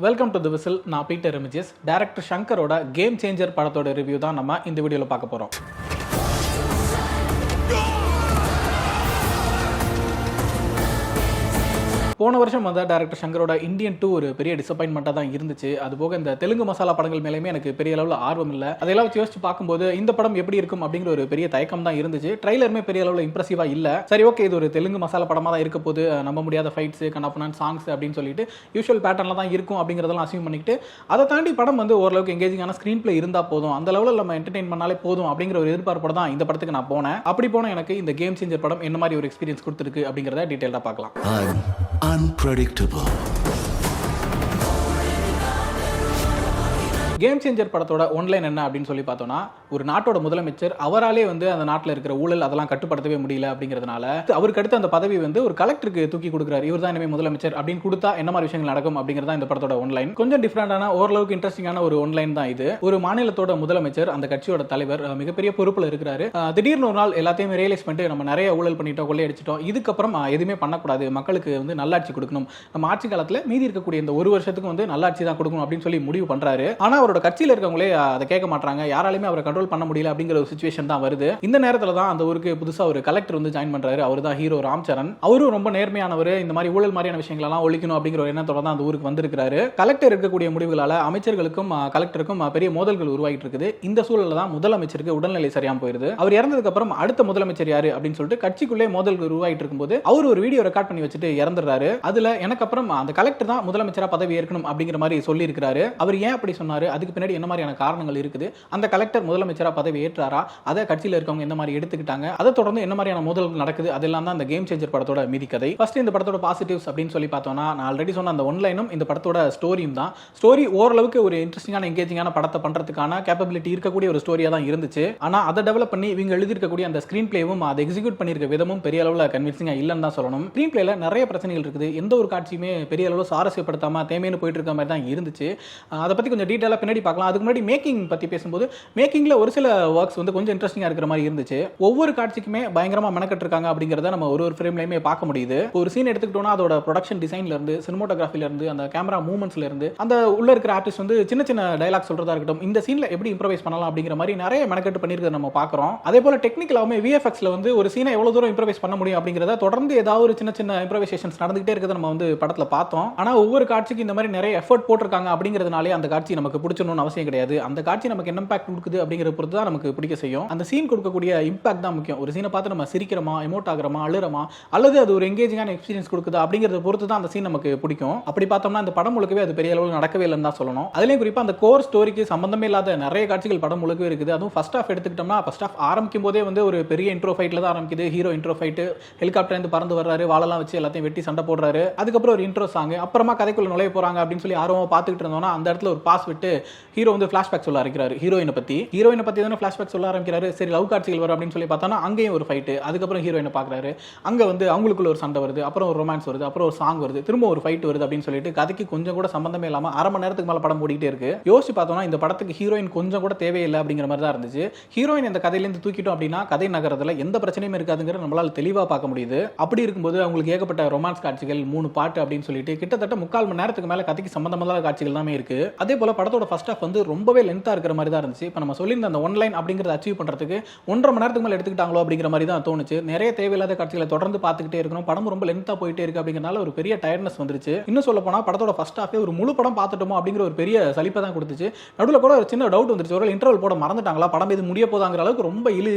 Welcome to the whistle. நான் Peter images. Director ஷங்கரோட game changer படத்தோட ரிவ்யூ தான் நம்ம இந்த வீடியோவில் பார்க்க போகிறோம். போன வருஷம் வந்த டைரக்டர் ஷங்கரோட இந்தியன் 2 ஒரு பெரிய டிசப்பாயின்மெண்ட்டாக தான் இருந்துச்சு. அதுபோக இந்த தெலுங்கு மசாலா படங்கள் மேலேயுமே எனக்கு பெரிய அளவில் ஆர்வம் இல்லை. அதெல்லாம் வச்சு யோசிச்சு பார்க்கும்போது இந்த படம் எப்படி இருக்கும் அப்படிங்கிற ஒரு பெரிய தயக்கம் தான் இருந்துச்சு. ட்ரைலருமே பெரிய அளவில் இம்ப்ரெசிவாக இல்லை. சரி, ஓகே, இது ஒரு தெலுங்கு மசாலா படமாக தான் இருக்க போது, நம்ப முடியாத ஃபைட்ஸ், கண்ணப்பனான் சாங்ஸ் அப்படின்னு சொல்லிட்டு யூஷுவல் பேட்டர்னில் தான் இருக்கும் அப்படிங்கிறதெல்லாம் அசியூம் பண்ணிக்கிட்டு அதை தாண்டி படம் வந்து ஓரளவுக்கு எங்கேஜிங்கான ஸ்க்ரீன் பிளே இருந்தால் போதும், அந்த லெவலில் நம்ம என்டர்டெயின் பண்ணாலே போதும் அப்படிங்கிற ஒரு எதிர்பார்ப்போட தான் இந்த படத்துக்கு நான் போனேன். அப்படி போனால் எனக்கு இந்த கேம் சேஞ்சர் படம் என்ன மாதிரி ஒரு எக்ஸ்பீரியன்ஸ் கொடுத்துருக்கு அப்படிங்கிறத டீட்டெயிலாக பார்க்கலாம். Unpredictable. கேம் சேஞ்சர் படத்தோட ஒன்லைன் என்ன அப்படின்னு சொல்லி பார்த்தோம்னா, ஒரு நாட்டோட முதலமைச்சர் அவராலே வந்து அந்த நாட்டில் இருக்கிற ஊழல் அதெல்லாம் கட்டுப்படுத்தவே முடியல அப்படிங்கிறதுனால அவருக்கு அடுத்து அந்த பதவி வந்து ஒரு கலெக்டருக்கு தூக்கி கொடுக்குறாரு. இவர் தான் இனிமே முதலமைச்சர் அப்படின்னு கொடுத்தா என்ன மாதிரி விஷயங்கள் நடக்கும் அப்படிங்கிறதா இந்த படத்தோட ஒன்லைன். கொஞ்சம் டிஃப்ரெண்டான, ஓரளவுக்கு இன்ட்ரெஸ்டிங்கான ஒரு ஒன்லைன் தான் இது. ஒரு மாநிலத்தோட முதலமைச்சர், அந்த கட்சியோட தலைவர், மிகப்பெரிய பொறுப்புல இருக்கிறாரு. திடீர்னு ஒரு நாள் எல்லாத்தையும் ரியலைஸ் பண்ணிட்டு நம்ம நிறைய ஊழல் பண்ணிட்டோம், கொள்ளையடிச்சிட்டோம், இதுக்கப்புறம் எதுவுமே பண்ணக்கூடாது, மக்களுக்கு வந்து நல்லாட்சி கொடுக்கணும், நம்ம ஆட்சி காலத்தில் மீதி இருக்கக்கூடிய இந்த ஒரு வருஷத்துக்கு வந்து நல்லாட்சி தான் கொடுக்கணும் அப்படின்னு சொல்லி முடிவு பண்றாரு. ஆனா அவரோட கட்சியில் இருக்கவங்களே அதை கேட்க மாட்டாங்க, யாராலுமே அவரை கண்ட்ரோல் பண்ண முடியல அப்படிங்கிற ஒரு சிச்சுவேஷன் தான் வருது. இந்த நேரத்தில் தான் அந்த ஊருக்கு புதுசா ஒரு கலெக்டர் வந்து ஜாயின் பண்றாரு. அவர் தான் ஹீரோ ராம்சரண். அவரும் ரொம்ப நேர்மையானவர். இந்த மாதிரி ஊழல் மாதிரியான விஷயங்கள் எல்லாம் ஒழிக்கணும் அப்படிங்கிற ஒரு எண்ணத்தோட தான் அந்த ஊருக்கு வந்திருக்காரு. கலெக்டர் இருக்கக்கூடிய முடிவுகளால அமைச்சர்களுக்கும் கலெக்டருக்கும் பெரிய மோதல்கள் உருவாகிட்டு இருக்குது. இந்த சூழல்ல தான் முதலமைச்சருக்கு உடல்நிலை சரியாம போயிருது. அவர் இறந்ததுக்கு அப்புறம் அடுத்த முதலமைச்சர் யாரு அப்படின்னு சொல்லிட்டு கட்சிக்குள்ளே மோதல்கள் உருவாகிட்டு இருக்கும்போது அவர் ஒரு வீடியோ ரெக்கார்ட் பண்ணி வச்சுட்டு இறந்துறாரு. அதுல எனக்கு அப்புறம் அந்த கலெக்டர் தான் முதலமைச்சரா பதவி ஏற்கணும் அப்படிங்கிற மாதிரி சொல்லி இருக்காரு. அவர் ஏன் அப்படி சொன்னாரு, அதுக்கு பின்னாடி என்ன மாதிரியான காரணங்கள் இருக்குது, அந்த கலெக்டர் முதலமைச்சரா பதவி ஏற்றாரா, அதை கட்சியில் இருக்கவங்க என்ன மாதிரி எடுத்துக்கிட்டாங்க, அதை தொடர்ந்து என்ன மாதிரியான மோதல்கள் நடக்குது, அதெல்லாம் தான் இந்த கேம் சேஞ்சர் படத்தோட மீதி கதை. ஃபர்ஸ்ட் இந்த படத்தோட பாசிட்டிவ்ஸ் அப்படின்னு சொல்லி பார்த்தோம்னா, நான் ஆல்ரெடி சொன்ன அந்த ஒன்லைனும் இந்த படத்தோட ஸ்டோரியும் தான். ஸ்டோரி ஓரளவுக்கு ஒரு இன்ட்ரெஸ்டிங்கான, எங்கேஜிங்கான படத்தை பண்றதுக்கான கேப்பபிலிட்டி இருக்கக்கூடிய ஒரு ஸ்டோரியா தான் இருந்துச்சு. ஆனா அதை டெவலப் பண்ணி இவங்க எழுதிருக்கக்கூடிய அந்த ஸ்கிரீன் பிளேவும் அதை எக்ஸிக்யூட் பண்ணிருக்க விதமும் பெரிய அளவில் கன்வின்சிங்கா இல்லைன்னு தான் சொல்லணும். ஸ்கிரீன் பிளேல நிறைய பிரச்சனைகள் இருக்குது. எந்த ஒரு காட்சியுமே பெரிய அளவில் சுவாரஸ்யப்படுத்தாம தேமைன்னு போயிட்டு இருக்க மாதிரி தான் இருந்துச்சு. அதை பத்தி கொஞ்சம் டீட்டெயிலாக பின்னாடி பார்க்கலாம். அதுக்கு முன்னாடி மேக்கிங் பத்தி பேசும்போது, மேக்கிங்ல ஒரு சில ஒர்க்ஸ் வந்து கொஞ்சம் இன்ட்ரெஸ்டிங்கா இருக்கிற மாதிரி இருந்துச்சு. ஒவ்வொரு காட்சிக்குமே பயங்கரமா மெனக்கட்டு இருக்காங்க அப்படிங்கறத நம்ம ஒரு ஃப்ரேம்லயுமே பார்க்க முடியுது. ஒரு சீன் எடுத்துக்கிட்டோம்னா அதோட ப்ரொடக்ஷன் டிசைன்ல இருந்து, சினிமோட்டோகிராஃபில இருந்து, அந்த கேமரா மூவ்மெண்ட்ஸ்ல இருந்து, அந்த உள்ள இருக்கிற ஆர்டிஸ்ட் வந்து சின்ன சின்ன டயலாக் சொல்றதா இருக்கட்டும், இந்த சீன்ல எப்படி இம்ப்ரோவைஸ் பண்ணலாம் அப்படிங்கிற மாதிரி நிறைய மெனக்கட்டு பண்ணிருக்கிறத நம்ம பார்க்கறோம். அதே போல டெக்னிக்கலாவுமே விஎஃப்எக்ஸ்ல வந்து ஒரு சீனை எவ்வளவு தூரம் இம்ப்ரோவைஸ் பண்ண முடியும் அப்படிங்கறத தொடர்ந்து ஏதாவது ஒரு சின்ன சின்ன இம்ப்ரோவைசேஷன்ஸ் நடந்துகிட்டே இருக்கிறத நம்ம வந்து படத்துல பார்த்தோம். ஆனா ஒவ்வொரு காட்சிக்கு இந்த மாதிரி நிறைய எஃபர்ட் போட்டிருக்காங்க அப்படிங்கிறதுனாலே அந்த காட்சி நமக்கு பிடிச்சணும்னு அவசியம் கிடையாது. அந்த காட்சி நமக்கு என்ன இம்பாக்ட் கொடுக்குது அப்படிங்கிற பொறுத்து தான் நமக்கு பிடிக்க செய்யும். அந்த சீன் கொடுக்கக்கூடிய இம்பாக்ட் தான் முக்கியம். ஒரு சீனை பார்த்து நம்ம சிரிக்கிறோமா, எமோட் ஆகிறோமா, அழுறமா, அல்லது அது ஒரு எங்கேஜிங்கான எக்ஸ்பீரியன்ஸ் கொடுக்குதா அப்படிங்கிறத பொறுத்து தான் அந்த சீன் நமக்கு பிடிக்கும். அப்படி பார்த்தோம்னா இந்த படம் முழுக்கவே அது பெரிய அளவில் நடக்கவே இல்லைன்னு தான் சொல்லணும். அதுலேயும் குறிப்பாக அந்த கோர் ஸ்டோரிக்கு சம்பந்தமே இல்லாத நிறைய காட்சிகள் படம் முழுக்கவே இருக்குது. அதுவும் ஃபர்ஸ்ட் ஹாஃப் எடுத்துக்கிட்டோம்னா, ஃபர்ஸ்ட் ஹாஃப் ஆரம்பிக்கும் போதே வந்து ஒரு பெரிய இன்ட்ரோ ஃபைட்ல தான் ஆரம்பிக்குது. ஹீரோ இன்ட்ரோ ஃபைட், ஹெலிகாப்டர் இருந்து பறந்து வர்றாரு, வாழெல்லாம் வச்சு எல்லாத்தையும் வெட்டி சண்டை போடுறாரு. அதுக்கப்புறம் ஒரு இன்ட்ரோ சாங், அப்புறமா கதைக்குள்ள நுழைய போறாங்க அப்படின்னு சொல்லி ஆர்வமா பார்த்துக்கிட்டு இருந்தோம்னா அந்த இடத்துல ஒரு பாஸ் விட்டு ஹீரோ வந்து ஃபிளாஷ்பேக் சொல்ல ஆரம்பிக்கிறாரு. ஹீரோயினை பத்தி தானே ஃபிளாஷ்பேக் சொல்ல ஆரம்பிக்கிறாரு. சரி, லவ் காட்சிகள் வரும் அப்படின்னு சொல்லி பார்த்தோம்னா அங்கேயும் ஒரு ஃபைட், அதுக்கப்புறம் ஹீரோயினை பார்க்குறாரு, அங்க வந்து அவங்களுக்குள்ள ஒரு சண்டை வருது, அப்புறம் ஒரு ரொமான்ஸ் வருது, அப்புறம் ஒரு சாங் வருது, திரும்ப ஒரு ஃபைட் வருது அப்படின்னு சொல்லிட்டு கதைக்கு கொஞ்சம் கூட சம்பந்தமே இல்லாம அரை மணி நேரத்துக்கு மேல படம் ஓடிட்டே இருக்கு. யோசிச்சு பார்த்தோம்னா இந்த படத்துக்கு ஹீரோயின் கொஞ்சம் கூட தேவையில்லை அப்படிங்கிற மாதிரி தான் இருந்துச்சு. ஹீரோயின் இந்த கதையிலேருந்து தூக்கிட்டோம் அப்படின்னா கதை நகரத்துல எந்த பிரச்சனையும் இருக்காதுங்கிற நம்மளால தெளிவா பார்க்க முடியுது. அப்படி இருக்கும்போது அவங்களுக்கு ஏகப்பட்ட ரொமான்ஸ் காட்சிகள், 3 பாட்டு அப்படின்னு சொல்லிட்டு கிட்டத்தட்ட 3/4 மணி நேரத்துக்கு மேல கதைக்கு சம்பந்தமில்லாத காட்சிகள் தான் இருக்கு. அதே போல படத்தோட ஃபர்ஸ்ட் ஹாஃப் வந்து ரொம்பவே லென்த்தா இருக்கிற மாதிரி தான் இருந்துச்சு. இப்போ நம்ம சொல்லியிருந்த அந்த ஒன்லைன் அப்படிங்கறத அச்சீவ் பண்றதுக்கு 1.5 மணி நேரத்துக்கு மேல எடுத்துக்கிட்டாங்களோ அப்படிங்கிற மாதிரி தான் தோணுச்சு. நிறைய தேவையில்லாத காட்சிகளை தொடர்ந்து பார்த்துக்கிட்டே இருக்கணும். படம் ரொம்ப லென்த்தா போயிட்டே இருக்கு அப்படிங்கறனால ஒரு பெரிய டயர்ட்னஸ் வந்துருச்சு. இன்னும் சொல்ல போனா படத்தோட ஃபர்ஸ்ட் ஹாஃபே ஒரு முழு படம் பார்த்துட்டோமோ அப்படிங்கிற ஒரு பெரிய சலிப்பை தான் கொடுத்துச்சு. நடுவில் கூட ஒரு சின்ன டவுட் வந்துருச்சு, ஒரு இன்டர்வல் போட மறந்துட்டாங்களா, படம் இது முடிய போதாங்கிற அளவுக்கு ரொம்ப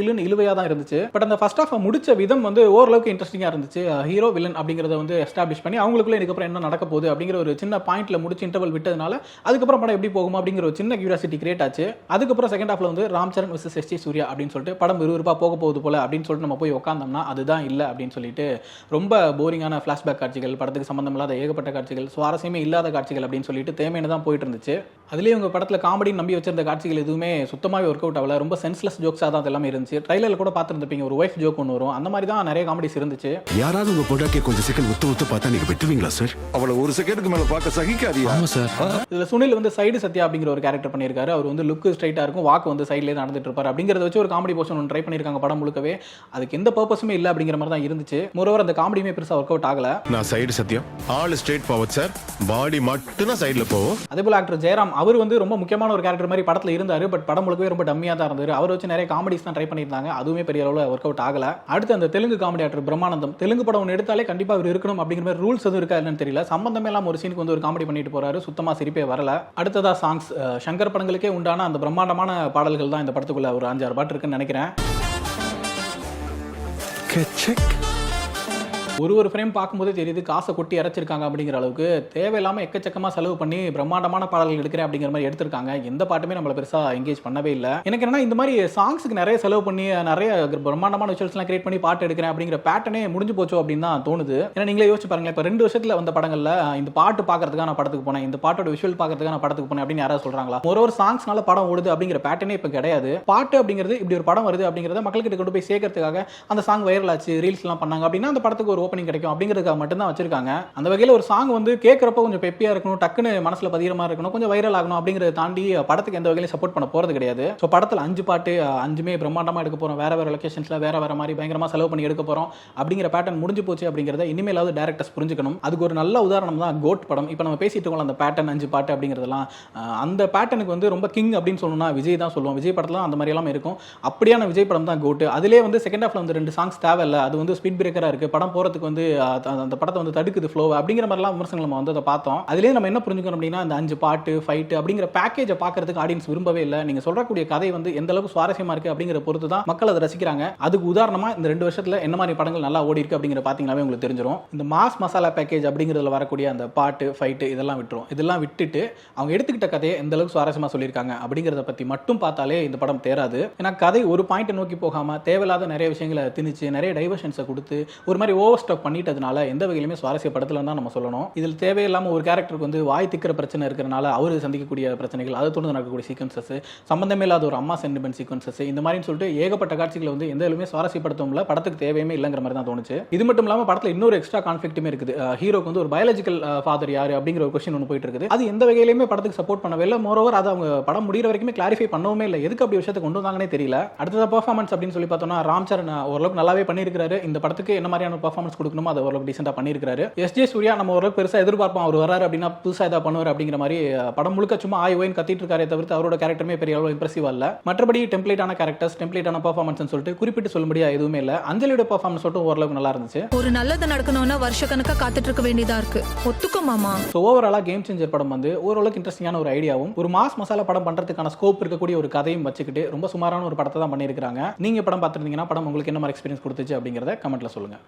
இழுவையா தான் இருந்துச்சு. பட் அந்த ஃபர்ஸ்ட் ஹாஃப் முடிச்ச விதம் வந்து ஓரளவுக்கு இன்ட்ரெஸ்டிங்கா இருந்துச்சு. ஹீரோ வில்லன் அப்படிங்கறத வந்து எஸ்டாப்ளிஷ் பண்ணி அவங்களுக்குள்ள இதுக்கப்புறம் என்ன நடக்க போகுது அப்படிங்கிற ஒரு சின்ன பாயிண்ட்ல முடிச்சு இன்டர்வல் விட்டதுனால அதுக்கப்புறம் படம் எப்படி போகுமா அப்படிங்கிற ஒரு சின்ன கியூரியாசிட்டி கிரியேட் ஆச்சு. அதுக்கப்புறம் செகண்ட் ஹாஃப்ல வந்து ராம்சரண் vs எஸ்.ஜே. சூர்யா அப்படின்னு சொல்லிட்டு படம் விறுவிறுப்பா போக போகுது போல அப்படின்னு சொல்லிட்டு நம்ம போய் உட்காந்தோம்னா அதுதான் இல்லை அப்படின்னு சொல்லிட்டு ரொம்ப போரிங்கான ஃபிளாஷ்பேக் காட்சிகள், படத்துக்கு சம்பந்தம் இல்லாத ஏகப்பட்ட காட்சிகள், சுவாரஸ்யமே இல்லாத காட்சிகள் அப்படின்னு சொல்லிட்டு தேமையான தான் போயிட்டு இருந்துச்சு. அதுலேயே உங்கள் படத்தில் காமெடி நம்பி வச்சிருந்த காட்சிகள் எதுவுமே சுத்தமாகவே ஒர்க் அவுட் ஆகல. ரொம்ப சென்ஸ்லெஸ் ஜோக்ஸாக தான் எல்லாமே இருந்துச்சு. ட்ரைலரில் கூட பார்த்துருந்துப்பீங்க, ஒரு ஒய்ஃப் ஜோக் ஒன்று வரும், அந்த மாதிரி தான் நிறைய காமெடிஸ் இருந்துச்சு. யாராவது உங்க பொண்டாட்டியை கொஞ்சம் செகண்ட் ஒத்து பார்த்தா நீங்க விட்டுவீங்களா சார்? அவளை ஒரு செகண்டுக்கு மேல பார்க்க சகிக்காதியா? ஆமா சார். இதில் சுனில் வந்து சைடு சத்யா அப்படிங்கிற ஒரு கேரக்டர் பண்ணியிருக்காரு. அவர் வந்து லுக்கு ஸ்ட்ரைட்டாக இருக்கும், வாக்கு வந்து சைட்லேயே நடந்துட்டு இருப்பார். அப்படிங்கிறத வச்சு ஒரு காமெடி போர்ஷன் ஒன்று ட்ரை பண்ணியிருக்காங்க படம் முழுக்கவே. அதுக்கு எந்த பர்பஸுமே இல்லை அப்படிங்கிற மாதிரி தான் இருந்துச்சு. மோரோவர் அந்த காமெடியுமே பெருசாக ஒர்க் அவுட் ஆகல. நான் சைடு சத்தியம், ஆல் ஸ்ட்ரெயிட் ஃபார்வர்ட் சார், பாடி மட்டும் தான் சைடில் போகும். அதே போல் ஆக்டர் ஜெயராம், அவர் வந்து ரொம்ப முக்கியமான ஒரு கேரக்டர் மாதிரி படத்தில் இருந்தார். பட் படம் முழுக்கவே ரொம்ப டம்மியாக தான் இருந்தார். அவர் வச்சு நிறைய காமெடிஸ் தான் ட்ரை பண்ணியிருந்தாங்க, அதுவுமே பெரிய அளவில் ஒர்க் அவுட் ஆகல. அடுத்து அந்த தெலுங்கு காமெடி ஆக்டர் பிரம்மானந்தம், தெலுங்கு படம் ஒன்று எடுத்தாலே கண்டிப்பாக அவர் இருக்கணும் அப்படிங்கிற மாதிரி ரூல்ஸ் எதுவும் இருக்கா என்னன்னு தெரியல. சம்பந்தமே இல்லாமல் ஒரு சீனுக்கு வந்து ஒரு காமெடி பண்ணிட்டு போறாரு, சுத்தமாக சிரிப்பே வரல. அடுத்ததா சாங்ஸ், சங்கர் படங்களுக்கே உண்டான அந்த பிரம்மாண்டமான பாடல்கள் தான் இந்த படத்துக்குள்ள ஒரு 5-6 பாட்டு இருக்குன்னு நினைக்கிறேன். ஒரு ஃப்ரேம் பார்க்கும்போதே தெரியுது காசை கொட்டி இறச்சிருக்காங்க அப்படிங்கிற அளவுக்கு. தேவையில்லாமல் எக்கச்சக்கமாக செலவு பண்ணி பிரம்மாண்டமான பாடல்கள் எடுக்கிறேன் அப்படிங்கிற மாதிரி எடுத்திருக்காங்க. எந்த பாட்டுமே நம்மளை பெருசாக எங்கேஜ் பண்ணவே இல்லை. எனக்கு என்னன்னா, இந்த மாதிரி சாங்ஸுக்கு நிறைய செலவு பண்ணி நிறைய பிரம்மாண்டமான விஷுவல்ஸ்லாம் கிரியேட் பண்ணி பாட்டு எடுக்கிறேன் அப்படிங்கிற பேட்டர்னே முடிஞ்சு போச்சோ அப்படின்னு தான் தோணுது. ஏன்னா நீங்களே யோசிச்சு பாருங்களேன், இப்போ 2 வருஷத்தில் வந்த படங்களில் இந்த பாட்டு பார்க்கறதுக்காக நான் படத்துக்கு போனேன், இந்த பாட்டோட விஷுவல் பார்க்கறதுக்காக நான் படத்துக்கு போனேன் அப்படின்னு யாராவது சொல்றாங்களா? ஒரு சாங்ஸ்னால படம் ஓடுது அப்படிங்கிற பேட்டர்னே இப்போ கிடையாது. பாட்டு அப்படிங்கிறது இப்படி ஒரு படம் வருது அப்படிங்கிறத மக்கள்கிட்ட கொண்டு போய் சேர்க்கறதுக்காக அந்த சாங் வைரல் ஆச்சு, ரீல்ஸ்லாம் பண்ணாங்க அப்படின்னா அந்த படத்துக்கு ஒரு ஓப்பனிங் கிடைக்கும் அப்படிங்கிறது மட்டும்தான் வச்சிருக்காங்க. அந்த வகையில் ஒரு சாங் வந்து கேட்கறப்ப கொஞ்சம் பெப்பியா இருக்கணும், டக்குன்னு மனசுல பதிகிற மாதிரி இருக்கணும், கொஞ்சம் வைரல் ஆகணும் அப்படிங்கறத தாண்டி படத்துக்கு எந்த வகையிலும் சப்போர்ட் பண்ண போறது கிடையாது. ஸோ படத்தில் 5 பாட்டு 5மே பிரம்மாண்டமா எடுக்க போறோம், வேற வேற லொகேஷன்ஸ்ல வேற மாதிரி பயங்கரமா செலவு பண்ணி எடுக்க போறோம் அப்படிங்கிற பேட்டர்ன் முடிஞ்சு போச்சு அப்படிங்கறத இனிமேலாவது டைரக்டர்ஸ் புரிஞ்சுக்கணும். அதுக்கு ஒரு நல்ல உதாரணம் தான் கோட் படம். இப்போ நம்ம பேசிட்டு இருக்கோம் அந்த பேட்டர்ன் 5 பாட்டு அப்படிங்கிறதெல்லாம், அந்த பேட்டர்னுக்கு வந்து ரொம்ப கிங் அப்படின்னு சொல்லணும்னா விஜய் தான் சொல்லுவோம். விஜய் படத்துல அந்த மாதிரி எல்லாம் இருக்கும். அப்படியான விஜய் படம் தான் கோட். அதிலே வந்து செகண்ட் ஹாஃப்ல வந்து 2 சாங்ஸ் தேவையில்லை, அது வந்து ஸ்பீட் பிரேக்கரா இருக்கு, படம் போறதுக்கு வந்து அந்த படத்தை வந்து தடுக்குது ஃப்ளோ அப்படிங்கிற மாதிரிலாம் விமர்சனங்கள் நம்ம வந்து அதை பார்த்தோம். அதுலேயே நம்ம என்ன புரிஞ்சுக்கணும் அப்படின்னா, இந்த 5 பாட்டு ஃபைட் அப்படிங்கிற பேக்கேஜை பார்க்கறதுக்கு ஆடியன்ஸ் விரும்பவே இல்லை. நீங்க சொல்லக்கூடிய கதை வந்து எந்த அளவுக்கு சுவாரஸ்யமா இருக்கு அப்படிங்கிற பொறுத்து தான் மக்கள் அதை ரசிக்கிறாங்க. அதுக்கு உதாரணமா இந்த 2 வருஷத்துல என்ன மாதிரி படங்கள் நல்லா ஓடி இருக்கு அப்படிங்கிற பார்த்தீங்கன்னாவே உங்களுக்கு தெரிஞ்சிடும். இந்த மாஸ் மசாலா பேக்கேஜ் அப்படிங்கிறதுல வரக்கூடிய அந்த பாட்டு ஃபைட் இதெல்லாம் விட்டுட்டு அவங்க எடுத்துக்கிட்ட கதையை எந்த அளவுக்கு சுவாரஸ்யமா சொல்லியிருக்காங்க அப்படிங்கிறத பத்தி மட்டும் பார்த்தாலே இந்த படம் தேராது. ஏன்னா கதை ஒரு பாயிண்ட் நோக்கி போகாம தேவையில்லாத நிறைய விஷயங்களை திணிச்சு நிறைய டைவர்ஷன்ஸை கொடுத்து ஒரு மாதிரி ஓவர் ஸ்டாக் பண்ணிட்டதுனால எந்த வகையிலுமே சுவாரஸ்யப்படுத்தலன்னு தான் நம்ம சொல்லணும். இதில் தேவையில்லாமல் ஒரு கேரக்டருக்கு வந்து வாய் திக்கிற பிரச்சனை இருக்கிறனால அவர் சந்திக்கக்கூடிய பிரச்சனைகள், அதை தொடர்ந்து நடக்கக்கூடிய சீக்வன்சஸ், சம்பந்தமே இல்லாத ஒரு அம்மா சென்டிமெண்ட் சீக்வன்சஸ், இந்த மாதிரி சொல்லிட்டு ஏகப்பட்ட காட்சிகளை வந்து எந்த அளவுமே சுவாரஸ்யப்படுத்தவும் இல்லை, படத்துக்கு தேவையுமே இல்லைங்கிற மாதிரி தான் தோணுச்சு. இது மட்டும் இல்லாமல் படத்தில் இன்னொரு எக்ஸ்ட்ரா கான்ஃபிளிக்ட்டுமே இருக்குது. ஹீரோக்கு வந்து ஒரு பயாலஜிக்கல் ஃபாதர் யாரு அப்படிங்கிற ஒரு கொஸ்டின் ஒன்று போயிட்டு இருக்குது. அது எந்த வகையிலுமே படத்துக்கு சப்போர்ட் பண்ணவே இல்லை. மோரோவர் அதை அவங்க படம் முடிகிற வரைக்குமே கிளாரிஃபை பண்ணவே இல்லை. எதுக்கு அப்படி விஷயத்தை கொண்டு வந்தாங்கன்னே தெரியல. அடுத்தது பெர்ஃபார்மன்ஸ் அப்படின்னு சொல்லி பார்த்தோம்னா, ராம் சரண் ஓரளவுக்கு நல்லாவே பண்ணியிருக்காரு. இந்த படத்துக்கு என்ன மாதிரியான பெர்ஃபார்மன்ஸ் கொடுக்கணுமோ அதை ஓரளவுக்கு டீசெண்டாக பண்ணியிருக்காரு. எஸ்ஜே சூர்யா நம்ம ஓரளவுக்கு பெருசாக எதிர்பார்ப்போம், அவர் வராரு அப்படின்னா புதுசாக ஏதாவது பண்ணுவார் அப்படிங்கிற மாதிரி. படம் முழுக்க சும்மா ஆய்வுன்னு கத்திட்டு இருக்காரே தவிர்த்து அவரோட கேரக்டருமே பெரிய அளவு இம்ப்ரெசிவா இல்லை. மற்றபடி டெம்ப்ளேட்டான கேரக்டர்ஸ், டெம்ப்ளேட்டான பெர்ஃபார்மன்ஸ் சொல்லிட்டு குறிப்பிட்டு சொல்ல முடியாது எதுவுமே இல்லை. அஞ்சலியோட பெர்ஃபார்மன்ஸ் மட்டும் ஓரளவுக்கு நல்லா இருந்துச்சு. ஒரு நல்லது நடக்கணும்னா வருஷக்கணக்கா காத்துட்டு இருக்க வேண்டியதா இருக்கு, ஒத்துக்கோ மாமா. ஸோ ஓவராலா கேம் சேஞ்சர் படம் வந்து ஓரளவுக்கு இன்ட்ரெஸ்டிங்கான ஒரு ஐடியாவும் ஒரு மாஸ் மசாலா படம் பண்றதுக்கான ஸ்கோப் இருக்கக்கூடிய ஒரு கதையும் வச்சுக்கிட்டு ரொம்ப சுமாரான ஒரு படத்தை தான் பண்ணியிருக்காங்க. நீங்க படம் பார்த்துருந்தீங்கன்னா படம் உங்களுக்கு என்ன மாதிரி எக்ஸ்பீரியன்ஸ் கொடுத்துச்சு அப்படிங்கிறத கமெண்ட்ல சொல்லுங்க.